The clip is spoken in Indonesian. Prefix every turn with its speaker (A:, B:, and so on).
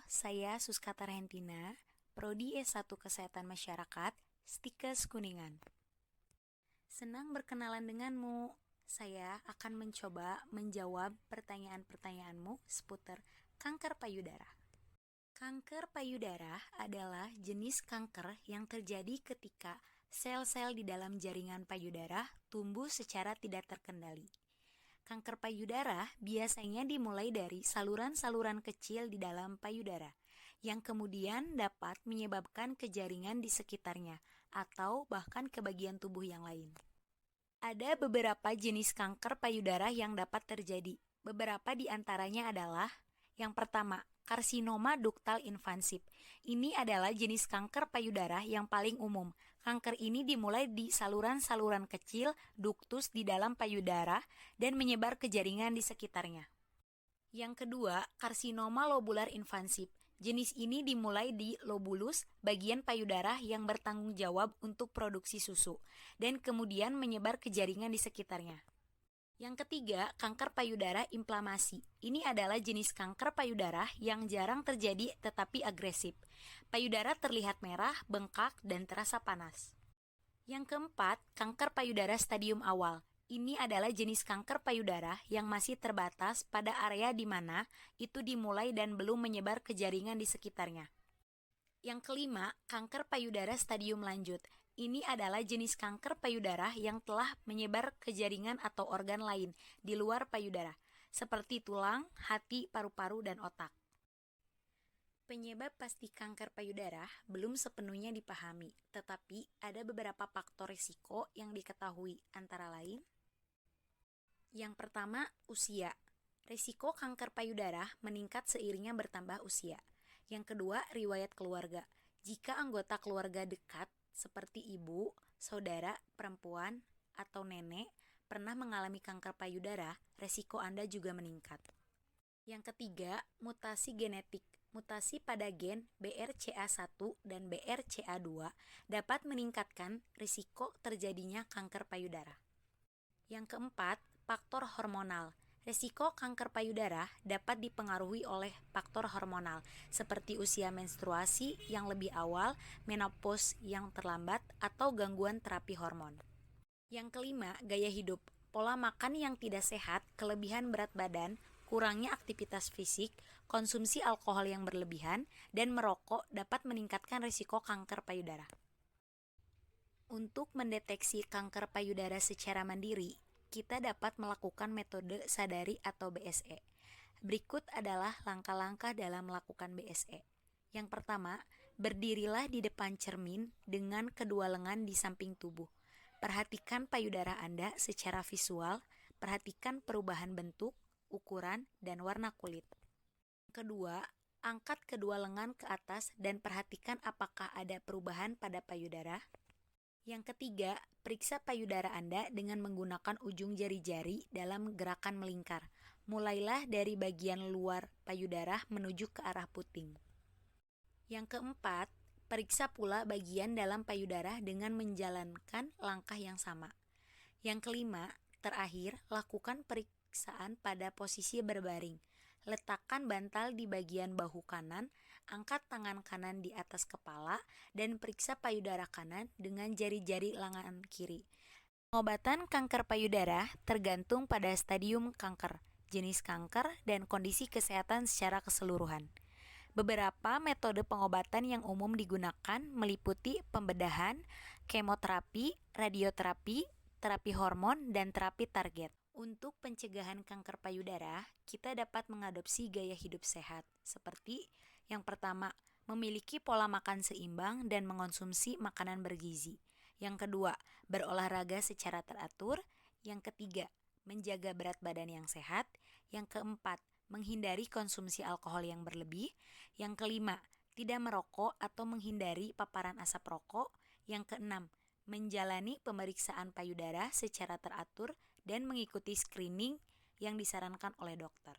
A: Saya Suskata Rentina, Prodi S1 Kesehatan Masyarakat, Stikes Kuningan. Senang berkenalan denganmu. Saya akan mencoba menjawab pertanyaan-pertanyaanmu seputar kanker payudara. Kanker payudara adalah jenis kanker yang terjadi ketika sel-sel di dalam jaringan payudara tumbuh secara tidak terkendali. Kanker payudara biasanya dimulai dari saluran-saluran kecil di dalam payudara, yang kemudian dapat menyebabkan kejaringan di sekitarnya atau bahkan ke bagian tubuh yang lain. Ada beberapa jenis kanker payudara yang dapat terjadi. Beberapa di antaranya adalah yang pertama, karsinoma duktal invasif. Ini adalah jenis kanker payudara yang paling umum. Kanker ini dimulai di saluran-saluran kecil, duktus di dalam payudara, dan menyebar ke jaringan di sekitarnya. Yang kedua, karsinoma lobular invasif. Jenis ini dimulai di lobulus, bagian payudara yang bertanggung jawab untuk produksi susu, dan kemudian menyebar ke jaringan di sekitarnya. Yang ketiga, kanker payudara inflamasi. Ini adalah jenis kanker payudara yang jarang terjadi tetapi agresif. Payudara terlihat merah, bengkak, dan terasa panas. Yang keempat, kanker payudara stadium awal. Ini adalah jenis kanker payudara yang masih terbatas pada area di mana itu dimulai dan belum menyebar ke jaringan di sekitarnya. Yang kelima, kanker payudara stadium lanjut. Ini adalah jenis kanker payudara yang telah menyebar ke jaringan atau organ lain di luar payudara, seperti tulang, hati, paru-paru, dan otak. Penyebab pasti kanker payudara belum sepenuhnya dipahami, tetapi ada beberapa faktor risiko yang diketahui, antara lain: yang pertama, usia. Risiko kanker payudara meningkat seiringnya bertambah usia. Yang kedua, riwayat keluarga. Jika anggota keluarga dekat, seperti ibu, saudara, perempuan, atau nenek, pernah mengalami kanker payudara, risiko Anda juga meningkat. Yang ketiga, mutasi genetik. Mutasi pada gen BRCA1 dan BRCA2 dapat meningkatkan risiko terjadinya kanker payudara. Yang keempat, faktor hormonal. Risiko kanker payudara dapat dipengaruhi oleh faktor hormonal seperti usia menstruasi yang lebih awal, menopause yang terlambat, atau gangguan terapi hormon. Yang kelima, gaya hidup. Pola makan yang tidak sehat, kelebihan berat badan, kurangnya aktivitas fisik, konsumsi alkohol yang berlebihan, dan merokok dapat meningkatkan risiko kanker payudara. Untuk mendeteksi kanker payudara secara mandiri, kita dapat melakukan metode sadari atau BSE. Berikut adalah langkah-langkah dalam melakukan BSE. Yang pertama, berdirilah di depan cermin dengan kedua lengan di samping tubuh. Perhatikan payudara Anda secara visual, perhatikan perubahan bentuk, ukuran, dan warna kulit. Kedua, angkat kedua lengan ke atas dan perhatikan apakah ada perubahan pada payudara. Yang ketiga, periksa payudara Anda dengan menggunakan ujung jari-jari dalam gerakan melingkar. Mulailah dari bagian luar payudara menuju ke arah puting. Yang keempat, periksa pula bagian dalam payudara dengan menjalankan langkah yang sama. Yang kelima, terakhir, lakukan periksaan pada posisi berbaring. Letakkan bantal di bagian bahu kanan, angkat tangan kanan di atas kepala, dan periksa payudara kanan dengan jari-jari lengan kiri. Pengobatan kanker payudara tergantung pada stadium kanker, jenis kanker, dan kondisi kesehatan secara keseluruhan. Beberapa metode pengobatan yang umum digunakan meliputi pembedahan, kemoterapi, radioterapi, terapi hormon, dan terapi target. Untuk pencegahan kanker payudara, kita dapat mengadopsi gaya hidup sehat, seperti yang pertama, memiliki pola makan seimbang dan mengonsumsi makanan bergizi. Yang kedua, berolahraga secara teratur. Yang ketiga, menjaga berat badan yang sehat. Yang keempat, menghindari konsumsi alkohol yang berlebih. Yang kelima, tidak merokok atau menghindari paparan asap rokok. Yang keenam, menjalani pemeriksaan payudara secara teratur dan mengikuti screening yang disarankan oleh dokter.